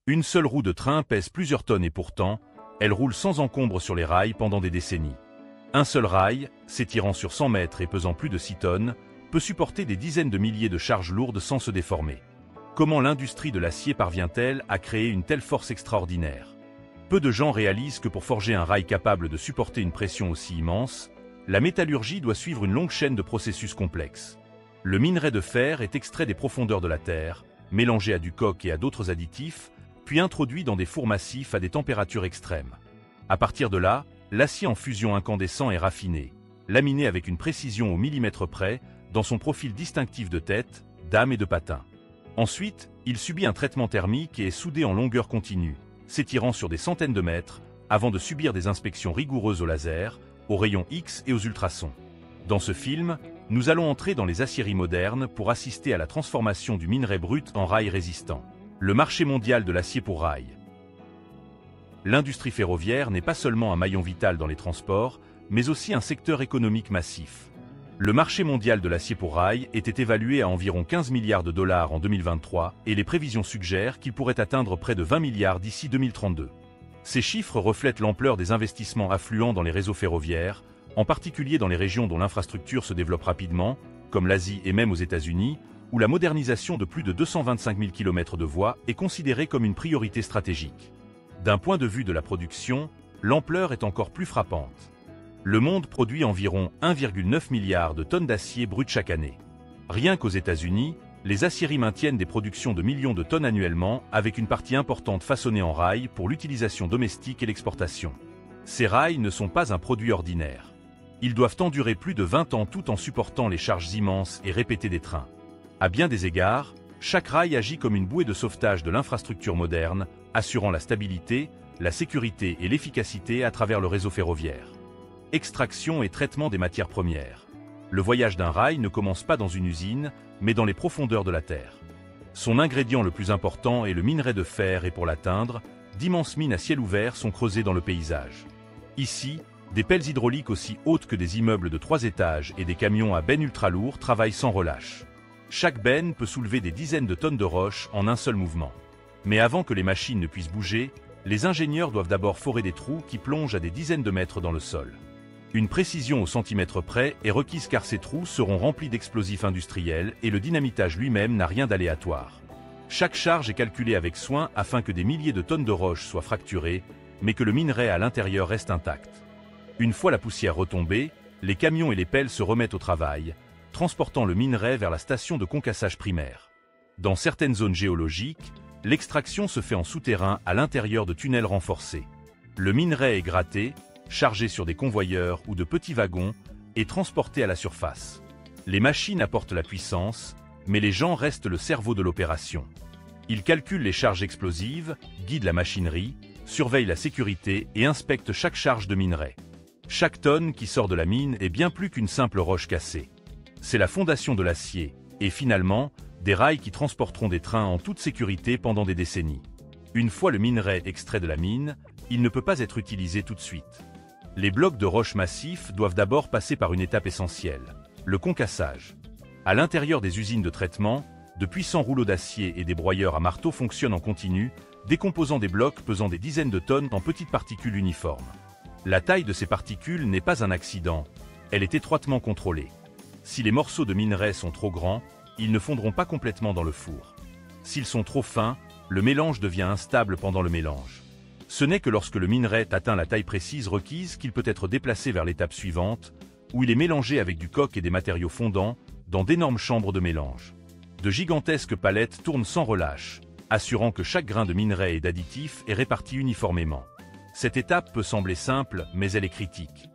Une seule roue de train pèse plusieurs tonnes et pourtant, elle roule sans encombre sur les rails pendant des décennies. Un seul rail, s'étirant sur 100 mètres et pesant plus de 6 tonnes, peut supporter des dizaines de milliers de charges lourdes sans se déformer. Comment l'industrie de l'acier parvient-elle à créer une telle force extraordinaire? Peu de gens réalisent que pour forger un rail capable de supporter une pression aussi immense, la métallurgie doit suivre une longue chaîne de processus complexes. Le minerai de fer est extrait des profondeurs de la terre, mélangé à du coke et à d'autres additifs, puis introduit dans des fours massifs à des températures extrêmes. À partir de là, l'acier en fusion incandescent est raffiné, laminé avec une précision au millimètre près, dans son profil distinctif de tête, d'âme et de patin. Ensuite, il subit un traitement thermique et est soudé en longueur continue, s'étirant sur des centaines de mètres, avant de subir des inspections rigoureuses au laser, aux rayons X et aux ultrasons. Dans ce film, nous allons entrer dans les aciéries modernes pour assister à la transformation du minerai brut en rail résistant. Le marché mondial de l'acier pour rail. L'industrie ferroviaire n'est pas seulement un maillon vital dans les transports, mais aussi un secteur économique massif. Le marché mondial de l'acier pour rail était évalué à environ 15 milliards de dollars en 2023 et les prévisions suggèrent qu'il pourrait atteindre près de 20 milliards d'ici 2032. Ces chiffres reflètent l'ampleur des investissements affluents dans les réseaux ferroviaires, en particulier dans les régions dont l'infrastructure se développe rapidement, comme l'Asie et même aux États-Unis, où la modernisation de plus de 225 000 km de voies est considérée comme une priorité stratégique. D'un point de vue de la production, l'ampleur est encore plus frappante. Le monde produit environ 1,9 milliard de tonnes d'acier brut chaque année. Rien qu'aux États-Unis, les aciéries maintiennent des productions de millions de tonnes annuellement, avec une partie importante façonnée en rails pour l'utilisation domestique et l'exportation. Ces rails ne sont pas un produit ordinaire. Ils doivent endurer plus de 20 ans tout en supportant les charges immenses et répétées des trains. À bien des égards, chaque rail agit comme une bouée de sauvetage de l'infrastructure moderne, assurant la stabilité, la sécurité et l'efficacité à travers le réseau ferroviaire. Extraction et traitement des matières premières. Le voyage d'un rail ne commence pas dans une usine, mais dans les profondeurs de la Terre. Son ingrédient le plus important est le minerai de fer et pour l'atteindre, d'immenses mines à ciel ouvert sont creusées dans le paysage. Ici, des pelles hydrauliques aussi hautes que des immeubles de 3 étages et des camions à benne ultra lourds travaillent sans relâche. Chaque benne peut soulever des dizaines de tonnes de roches en un seul mouvement. Mais avant que les machines ne puissent bouger, les ingénieurs doivent d'abord forer des trous qui plongent à des dizaines de mètres dans le sol. Une précision au centimètre près est requise car ces trous seront remplis d'explosifs industriels et le dynamitage lui-même n'a rien d'aléatoire. Chaque charge est calculée avec soin afin que des milliers de tonnes de roches soient fracturées, mais que le minerai à l'intérieur reste intact. Une fois la poussière retombée, les camions et les pelles se remettent au travail, transportant le minerai vers la station de concassage primaire. Dans certaines zones géologiques, l'extraction se fait en souterrain à l'intérieur de tunnels renforcés. Le minerai est gratté, chargé sur des convoyeurs ou de petits wagons, et transporté à la surface. Les machines apportent la puissance, mais les gens restent le cerveau de l'opération. Ils calculent les charges explosives, guident la machinerie, surveillent la sécurité et inspectent chaque charge de minerai. Chaque tonne qui sort de la mine est bien plus qu'une simple roche cassée. C'est la fondation de l'acier, et finalement, des rails qui transporteront des trains en toute sécurité pendant des décennies. Une fois le minerai extrait de la mine, il ne peut pas être utilisé tout de suite. Les blocs de roches massifs doivent d'abord passer par une étape essentielle, le concassage. À l'intérieur des usines de traitement, de puissants rouleaux d'acier et des broyeurs à marteau fonctionnent en continu, décomposant des blocs pesant des dizaines de tonnes en petites particules uniformes. La taille de ces particules n'est pas un accident, elle est étroitement contrôlée. Si les morceaux de minerai sont trop grands, ils ne fondront pas complètement dans le four. S'ils sont trop fins, le mélange devient instable pendant le mélange. Ce n'est que lorsque le minerai atteint la taille précise requise qu'il peut être déplacé vers l'étape suivante, où il est mélangé avec du coke et des matériaux fondants, dans d'énormes chambres de mélange. De gigantesques palettes tournent sans relâche, assurant que chaque grain de minerai et d'additifs est réparti uniformément. Cette étape peut sembler simple, mais elle est critique.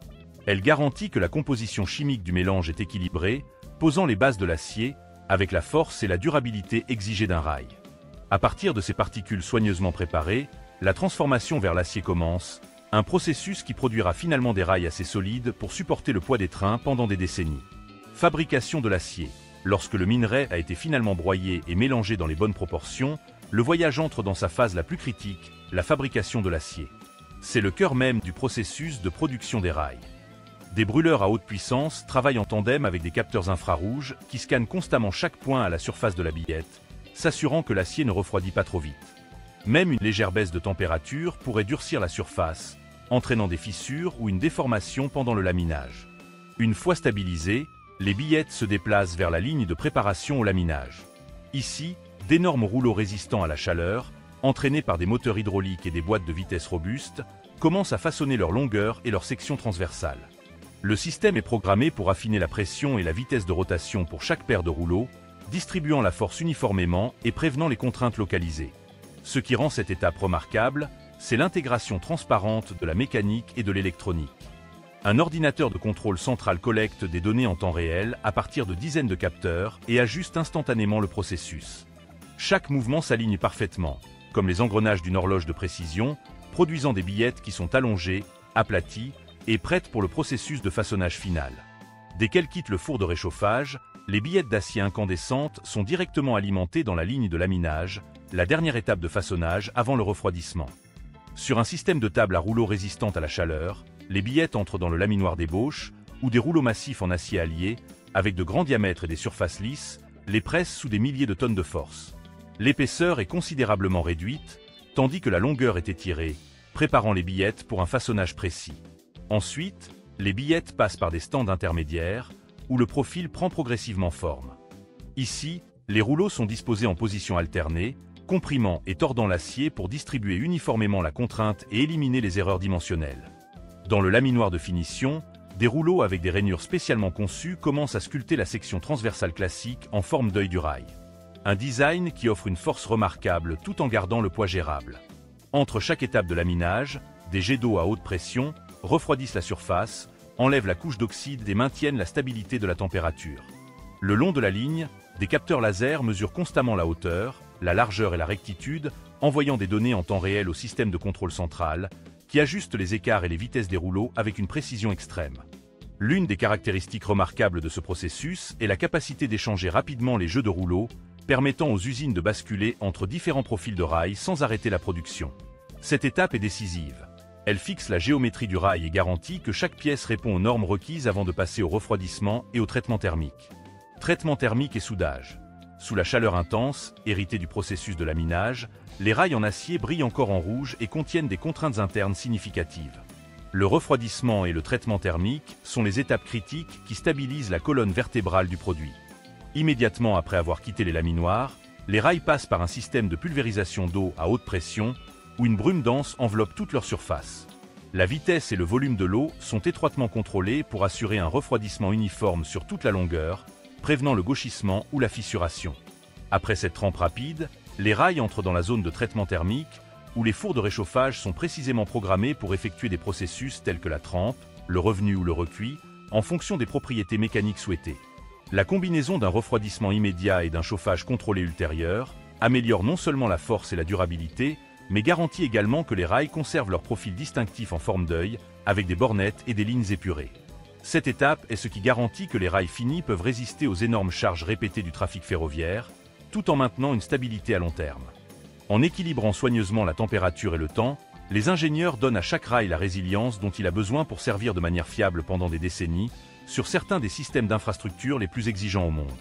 Elle garantit que la composition chimique du mélange est équilibrée, posant les bases de l'acier, avec la force et la durabilité exigées d'un rail. À partir de ces particules soigneusement préparées, la transformation vers l'acier commence, un processus qui produira finalement des rails assez solides pour supporter le poids des trains pendant des décennies. Fabrication de l'acier. Lorsque le minerai a été finalement broyé et mélangé dans les bonnes proportions, le voyage entre dans sa phase la plus critique, la fabrication de l'acier. C'est le cœur même du processus de production des rails. Des brûleurs à haute puissance travaillent en tandem avec des capteurs infrarouges qui scannent constamment chaque point à la surface de la billette, s'assurant que l'acier ne refroidit pas trop vite. Même une légère baisse de température pourrait durcir la surface, entraînant des fissures ou une déformation pendant le laminage. Une fois stabilisées, les billettes se déplacent vers la ligne de préparation au laminage. Ici, d'énormes rouleaux résistants à la chaleur, entraînés par des moteurs hydrauliques et des boîtes de vitesse robustes, commencent à façonner leur longueur et leur section transversale. Le système est programmé pour affiner la pression et la vitesse de rotation pour chaque paire de rouleaux, distribuant la force uniformément et prévenant les contraintes localisées. Ce qui rend cette étape remarquable, c'est l'intégration transparente de la mécanique et de l'électronique. Un ordinateur de contrôle central collecte des données en temps réel à partir de dizaines de capteurs et ajuste instantanément le processus. Chaque mouvement s'aligne parfaitement, comme les engrenages d'une horloge de précision, produisant des billettes qui sont allongées, aplaties et prêtes pour le processus de façonnage final. Dès qu'elles quittent le four de réchauffage, les billettes d'acier incandescentes sont directement alimentées dans la ligne de laminage, la dernière étape de façonnage avant le refroidissement. Sur un système de table à rouleaux résistante à la chaleur, les billettes entrent dans le laminoir d'ébauche, ou des rouleaux massifs en acier allié, avec de grands diamètres et des surfaces lisses, les pressent sous des milliers de tonnes de force. L'épaisseur est considérablement réduite, tandis que la longueur est étirée, préparant les billettes pour un façonnage précis. Ensuite, les billettes passent par des stands intermédiaires, où le profil prend progressivement forme. Ici, les rouleaux sont disposés en position alternée, comprimant et tordant l'acier pour distribuer uniformément la contrainte et éliminer les erreurs dimensionnelles. Dans le laminoir de finition, des rouleaux avec des rainures spécialement conçues commencent à sculpter la section transversale classique en forme d'œil du rail. Un design qui offre une force remarquable tout en gardant le poids gérable. Entre chaque étape de laminage, des jets d'eau à haute pression refroidissent la surface, enlèvent la couche d'oxyde et maintiennent la stabilité de la température. Le long de la ligne, des capteurs laser mesurent constamment la hauteur, la largeur et la rectitude, envoyant des données en temps réel au système de contrôle central, qui ajuste les écarts et les vitesses des rouleaux avec une précision extrême. L'une des caractéristiques remarquables de ce processus est la capacité d'échanger rapidement les jeux de rouleaux, permettant aux usines de basculer entre différents profils de rails sans arrêter la production. Cette étape est décisive. Elle fixe la géométrie du rail et garantit que chaque pièce répond aux normes requises avant de passer au refroidissement et au traitement thermique. Traitement thermique et soudage. Sous la chaleur intense, héritée du processus de laminage, les rails en acier brillent encore en rouge et contiennent des contraintes internes significatives. Le refroidissement et le traitement thermique sont les étapes critiques qui stabilisent la colonne vertébrale du produit. Immédiatement après avoir quitté les laminoirs, les rails passent par un système de pulvérisation d'eau à haute pression, où une brume dense enveloppe toute leur surface. La vitesse et le volume de l'eau sont étroitement contrôlés pour assurer un refroidissement uniforme sur toute la longueur, prévenant le gauchissement ou la fissuration. Après cette trempe rapide, les rails entrent dans la zone de traitement thermique, où les fours de réchauffage sont précisément programmés pour effectuer des processus tels que la trempe, le revenu ou le recuit, en fonction des propriétés mécaniques souhaitées. La combinaison d'un refroidissement immédiat et d'un chauffage contrôlé ultérieur améliore non seulement la force et la durabilité, mais garantit également que les rails conservent leur profil distinctif en forme d'œil, avec des bornettes et des lignes épurées. Cette étape est ce qui garantit que les rails finis peuvent résister aux énormes charges répétées du trafic ferroviaire, tout en maintenant une stabilité à long terme. En équilibrant soigneusement la température et le temps, les ingénieurs donnent à chaque rail la résilience dont il a besoin pour servir de manière fiable pendant des décennies, sur certains des systèmes d'infrastructure les plus exigeants au monde.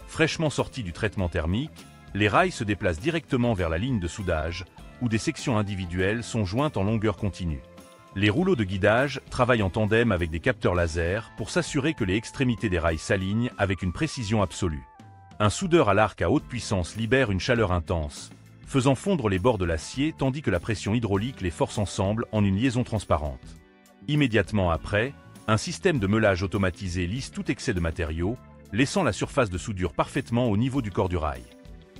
Fraîchement sortis du traitement thermique, les rails se déplacent directement vers la ligne de soudage, où des sections individuelles sont jointes en longueur continue. Les rouleaux de guidage travaillent en tandem avec des capteurs laser pour s'assurer que les extrémités des rails s'alignent avec une précision absolue. Un soudeur à l'arc à haute puissance libère une chaleur intense, faisant fondre les bords de l'acier tandis que la pression hydraulique les force ensemble en une liaison transparente. Immédiatement après, un système de meulage automatisé lisse tout excès de matériaux, laissant la surface de soudure parfaitement au niveau du corps du rail.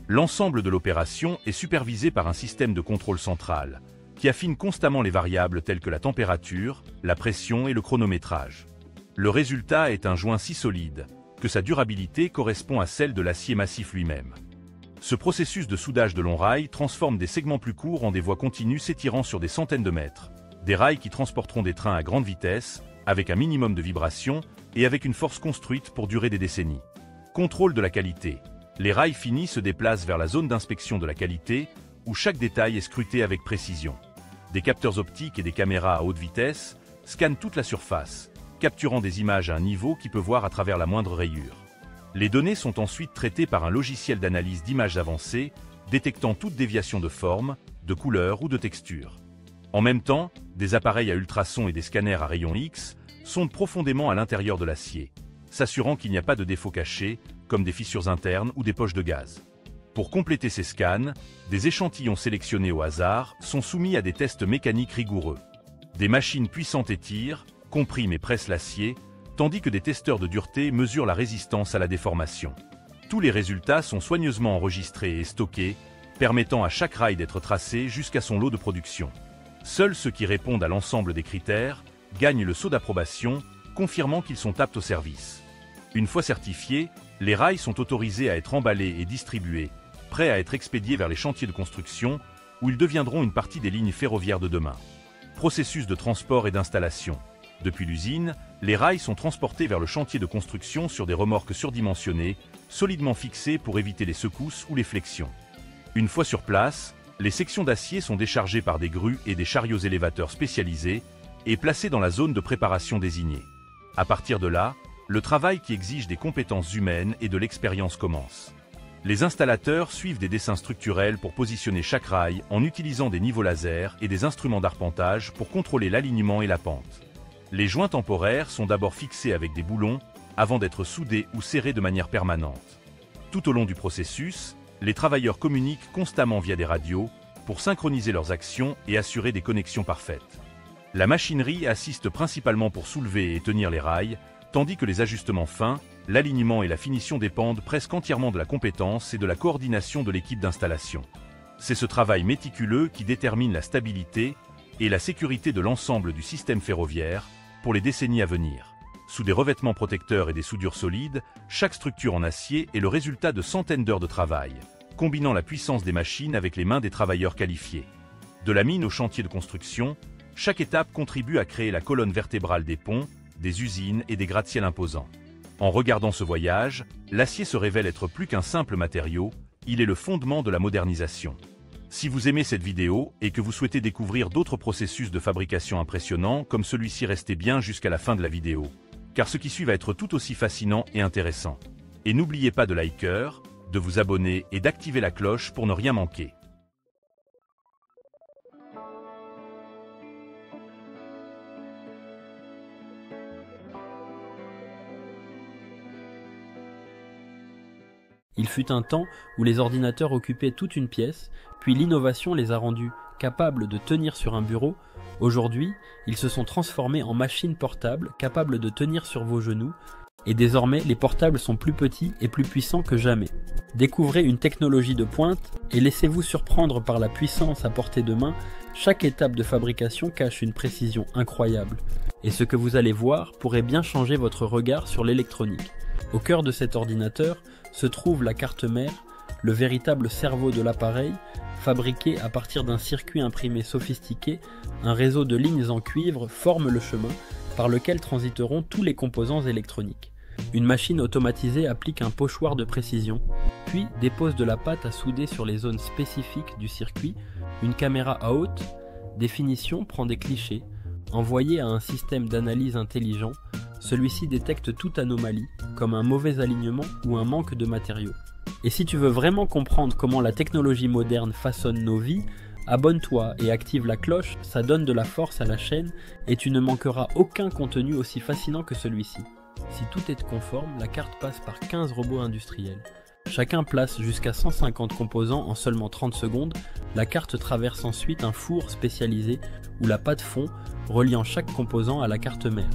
L'ensemble de l'opération est supervisé par un système de contrôle central, qui affine constamment les variables telles que la température, la pression et le chronométrage. Le résultat est un joint si solide que sa durabilité correspond à celle de l'acier massif lui-même. Ce processus de soudage de longs rails transforme des segments plus courts en des voies continues s'étirant sur des centaines de mètres, des rails qui transporteront des trains à grande vitesse, avec un minimum de vibration et avec une force construite pour durer des décennies. Contrôle de la qualité. Les rails finis se déplacent vers la zone d'inspection de la qualité, où chaque détail est scruté avec précision. Des capteurs optiques et des caméras à haute vitesse scannent toute la surface, capturant des images à un niveau qui peut voir à travers la moindre rayure. Les données sont ensuite traitées par un logiciel d'analyse d'images avancé, détectant toute déviation de forme, de couleur ou de texture. En même temps, des appareils à ultrasons et des scanners à rayons X sondent profondément à l'intérieur de l'acier, s'assurant qu'il n'y a pas de défauts cachés, comme des fissures internes ou des poches de gaz. Pour compléter ces scans, des échantillons sélectionnés au hasard sont soumis à des tests mécaniques rigoureux. Des machines puissantes étirent, compriment et pressent l'acier, tandis que des testeurs de dureté mesurent la résistance à la déformation. Tous les résultats sont soigneusement enregistrés et stockés, permettant à chaque rail d'être tracé jusqu'à son lot de production. Seuls ceux qui répondent à l'ensemble des critères gagnent le sceau d'approbation, confirmant qu'ils sont aptes au service. Une fois certifiés, les rails sont autorisés à être emballés et distribués, prêts à être expédiés vers les chantiers de construction, où ils deviendront une partie des lignes ferroviaires de demain. Processus de transport et d'installation. Depuis l'usine, les rails sont transportés vers le chantier de construction sur des remorques surdimensionnées, solidement fixées pour éviter les secousses ou les flexions. Une fois sur place, les sections d'acier sont déchargées par des grues et des chariots élévateurs spécialisés et placées dans la zone de préparation désignée. À partir de là, le travail qui exige des compétences humaines et de l'expérience commence. Les installateurs suivent des dessins structurels pour positionner chaque rail en utilisant des niveaux laser et des instruments d'arpentage pour contrôler l'alignement et la pente. Les joints temporaires sont d'abord fixés avec des boulons avant d'être soudés ou serrés de manière permanente. Tout au long du processus, les travailleurs communiquent constamment via des radios pour synchroniser leurs actions et assurer des connexions parfaites. La machinerie assiste principalement pour soulever et tenir les rails, tandis que les ajustements fins, l'alignement et la finition dépendent presque entièrement de la compétence et de la coordination de l'équipe d'installation. C'est ce travail méticuleux qui détermine la stabilité et la sécurité de l'ensemble du système ferroviaire pour les décennies à venir. Sous des revêtements protecteurs et des soudures solides, chaque structure en acier est le résultat de centaines d'heures de travail, combinant la puissance des machines avec les mains des travailleurs qualifiés. De la mine au chantier de construction, chaque étape contribue à créer la colonne vertébrale des ponts, des usines et des gratte-ciels imposants. En regardant ce voyage, l'acier se révèle être plus qu'un simple matériau, il est le fondement de la modernisation. Si vous aimez cette vidéo et que vous souhaitez découvrir d'autres processus de fabrication impressionnants comme celui-ci, restez bien jusqu'à la fin de la vidéo, car ce qui suit va être tout aussi fascinant et intéressant. Et n'oubliez pas de liker, de vous abonner et d'activer la cloche pour ne rien manquer. Il fut un temps où les ordinateurs occupaient toute une pièce, puis l'innovation les a rendus capables de tenir sur un bureau. Aujourd'hui, ils se sont transformés en machines portables capables de tenir sur vos genoux, et désormais les portables sont plus petits et plus puissants que jamais. Découvrez une technologie de pointe et laissez-vous surprendre par la puissance à portée de main. Chaque étape de fabrication cache une précision incroyable, et ce que vous allez voir pourrait bien changer votre regard sur l'électronique. Au cœur de cet ordinateur se trouve la carte mère, le véritable cerveau de l'appareil, fabriqué à partir d'un circuit imprimé sophistiqué. Un réseau de lignes en cuivre forme le chemin par lequel transiteront tous les composants électroniques. Une machine automatisée applique un pochoir de précision, puis dépose de la pâte à souder sur les zones spécifiques du circuit. Une caméra à haute définition prend des clichés, envoyés à un système d'analyse intelligent. Celui-ci détecte toute anomalie, comme un mauvais alignement ou un manque de matériaux. Et si tu veux vraiment comprendre comment la technologie moderne façonne nos vies, abonne-toi et active la cloche, ça donne de la force à la chaîne et tu ne manqueras aucun contenu aussi fascinant que celui-ci. Si tout est conforme, la carte passe par 15 robots industriels. Chacun place jusqu'à 150 composants en seulement 30 secondes. La carte traverse ensuite un four spécialisé où la pâte fond, reliant chaque composant à la carte mère.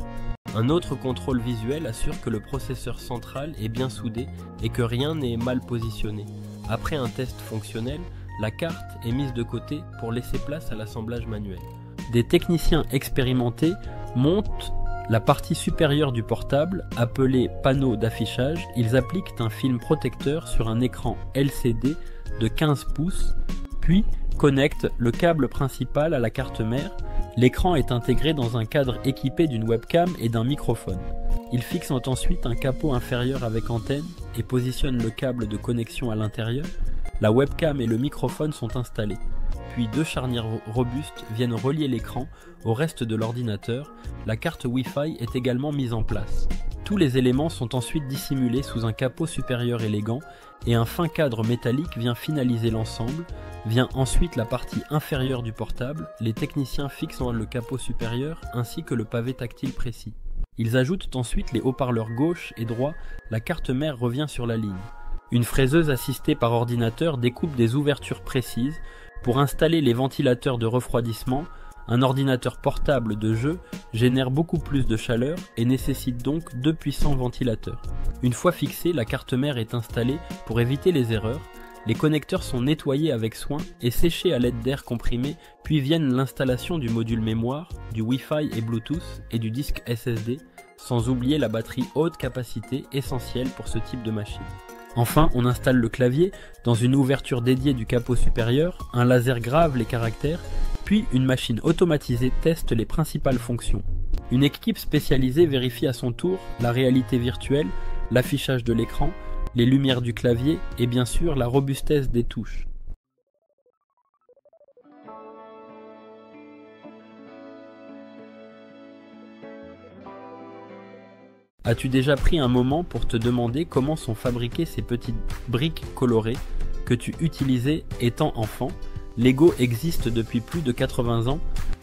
Un autre contrôle visuel assure que le processeur central est bien soudé et que rien n'est mal positionné. Après un test fonctionnel, la carte est mise de côté pour laisser place à l'assemblage manuel. Des techniciens expérimentés montent la partie supérieure du portable, appelée panneau d'affichage. Ils appliquent un film protecteur sur un écran LCD de 15 pouces, puis connectent le câble principal à la carte mère. L'écran est intégré dans un cadre équipé d'une webcam et d'un microphone. Ils fixent ensuite un capot inférieur avec antenne et positionnent le câble de connexion à l'intérieur. La webcam et le microphone sont installés. Puis deux charnières robustes viennent relier l'écran au reste de l'ordinateur. La carte Wi-Fi est également mise en place. Tous les éléments sont ensuite dissimulés sous un capot supérieur élégant et un fin cadre métallique vient finaliser l'ensemble. Vient ensuite la partie inférieure du portable, les techniciens fixent le capot supérieur ainsi que le pavé tactile précis. Ils ajoutent ensuite les haut-parleurs gauche et droit, la carte mère revient sur la ligne. Une fraiseuse assistée par ordinateur découpe des ouvertures précises pour installer les ventilateurs de refroidissement. Un ordinateur portable de jeu génère beaucoup plus de chaleur et nécessite donc 2 puissants ventilateurs. Une fois fixée, la carte mère est installée pour éviter les erreurs. Les connecteurs sont nettoyés avec soin et séchés à l'aide d'air comprimé, puis viennent l'installation du module mémoire, du Wi-Fi et Bluetooth et du disque SSD, sans oublier la batterie haute capacité essentielle pour ce type de machine. Enfin, on installe le clavier dans une ouverture dédiée du capot supérieur, un laser grave les caractères, puis une machine automatisée teste les principales fonctions. Une équipe spécialisée vérifie à son tour la réalité virtuelle, l'affichage de l'écran, les lumières du clavier et bien sûr la robustesse des touches. As-tu déjà pris un moment pour te demander comment sont fabriquées ces petites briques colorées que tu utilisais étant enfant? Lego existe depuis plus de 80 ans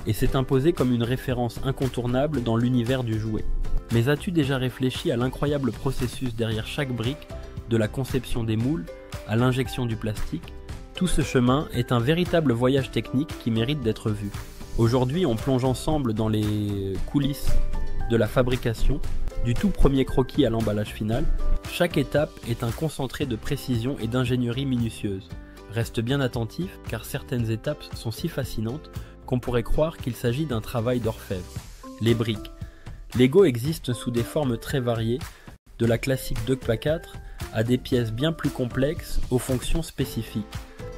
et s'est imposé comme une référence incontournable dans l'univers du jouet. Mais as-tu déjà réfléchi à l'incroyable processus derrière chaque brique, de la conception des moules à l'injection du plastique? Tout ce chemin est un véritable voyage technique qui mérite d'être vu. Aujourd'hui, on plonge ensemble dans les coulisses de la fabrication, du tout premier croquis à l'emballage final. Chaque étape est un concentré de précision et d'ingénierie minutieuse. Reste bien attentif car certaines étapes sont si fascinantes qu'on pourrait croire qu'il s'agit d'un travail d'orfèvre. Les briques. Lego existe sous des formes très variées, de la classique 2x4 à des pièces bien plus complexes aux fonctions spécifiques.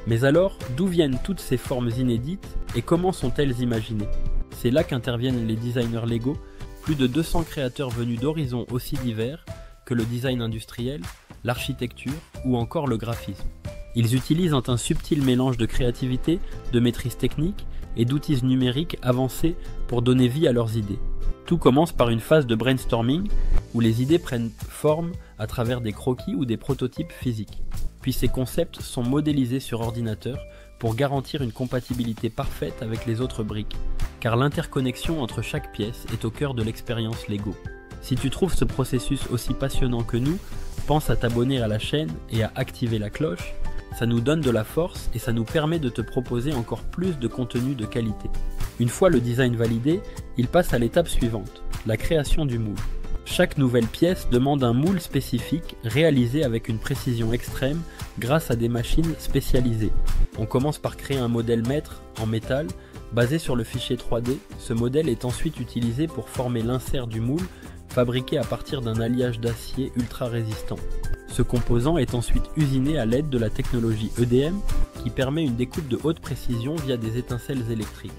Mais alors, d'où viennent toutes ces formes inédites et comment sont-elles imaginées? C'est là qu'interviennent les designers Lego, plus de 200 créateurs venus d'horizons aussi divers que le design industriel, l'architecture ou encore le graphisme. Ils utilisent un subtil mélange de créativité, de maîtrise technique et d'outils numériques avancés pour donner vie à leurs idées. Tout commence par une phase de brainstorming où les idées prennent forme à travers des croquis ou des prototypes physiques. Puis ces concepts sont modélisés sur ordinateur pour garantir une compatibilité parfaite avec les autres briques, car l'interconnexion entre chaque pièce est au cœur de l'expérience Lego. Si tu trouves ce processus aussi passionnant que nous, pense à t'abonner à la chaîne et à activer la cloche. Ça nous donne de la force et ça nous permet de te proposer encore plus de contenu de qualité. Une fois le design validé, il passe à l'étape suivante, la création du moule. Chaque nouvelle pièce demande un moule spécifique réalisé avec une précision extrême grâce à des machines spécialisées. On commence par créer un modèle maître en métal basé sur le fichier 3D. Ce modèle est ensuite utilisé pour former l'insert du moule fabriqué à partir d'un alliage d'acier ultra résistant. Ce composant est ensuite usiné à l'aide de la technologie EDM qui permet une découpe de haute précision via des étincelles électriques.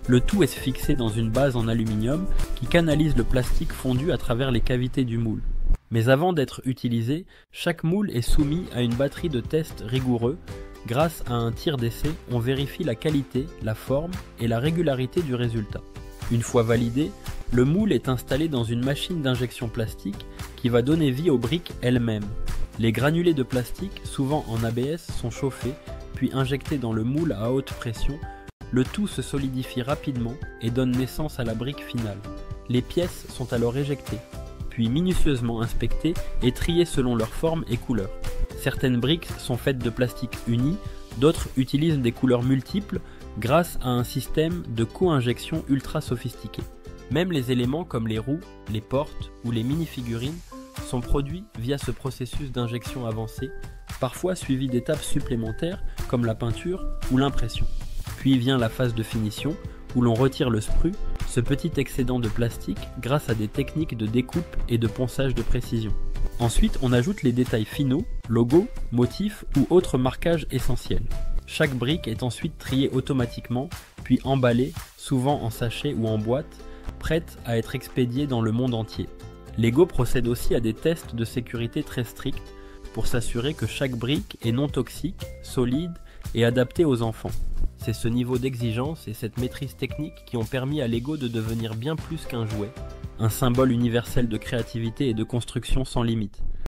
Le tout est fixé dans une base en aluminium qui canalise le plastique fondu à travers les cavités du moule. Mais avant d'être utilisé, chaque moule est soumis à une batterie de tests rigoureux. Grâce à un tir d'essai, on vérifie la qualité, la forme et la régularité du résultat. Une fois validé, le moule est installé dans une machine d'injection plastique qui va donner vie aux briques elles-mêmes. Les granulés de plastique, souvent en ABS, sont chauffés, puis injectés dans le moule à haute pression. Le tout se solidifie rapidement et donne naissance à la brique finale. Les pièces sont alors éjectées, puis minutieusement inspectées et triées selon leur forme et couleur. Certaines briques sont faites de plastique uni, d'autres utilisent des couleurs multiples grâce à un système de co-injection ultra sophistiqué. Même les éléments comme les roues, les portes ou les mini-figurines sont produits via ce processus d'injection avancé, parfois suivi d'étapes supplémentaires comme la peinture ou l'impression. Puis vient la phase de finition où l'on retire le sprue, ce petit excédent de plastique grâce à des techniques de découpe et de ponçage de précision. Ensuite, on ajoute les détails finaux, logos, motifs ou autres marquages essentiels. Chaque brique est ensuite triée automatiquement, puis emballée, souvent en sachet ou en boîte, prête à être expédiée dans le monde entier. Lego procède aussi à des tests de sécurité très stricts pour s'assurer que chaque brique est non toxique, solide et adaptée aux enfants. C'est ce niveau d'exigence et cette maîtrise technique qui ont permis à Lego de devenir bien plus qu'un jouet, un symbole universel de créativité et de construction sans limite.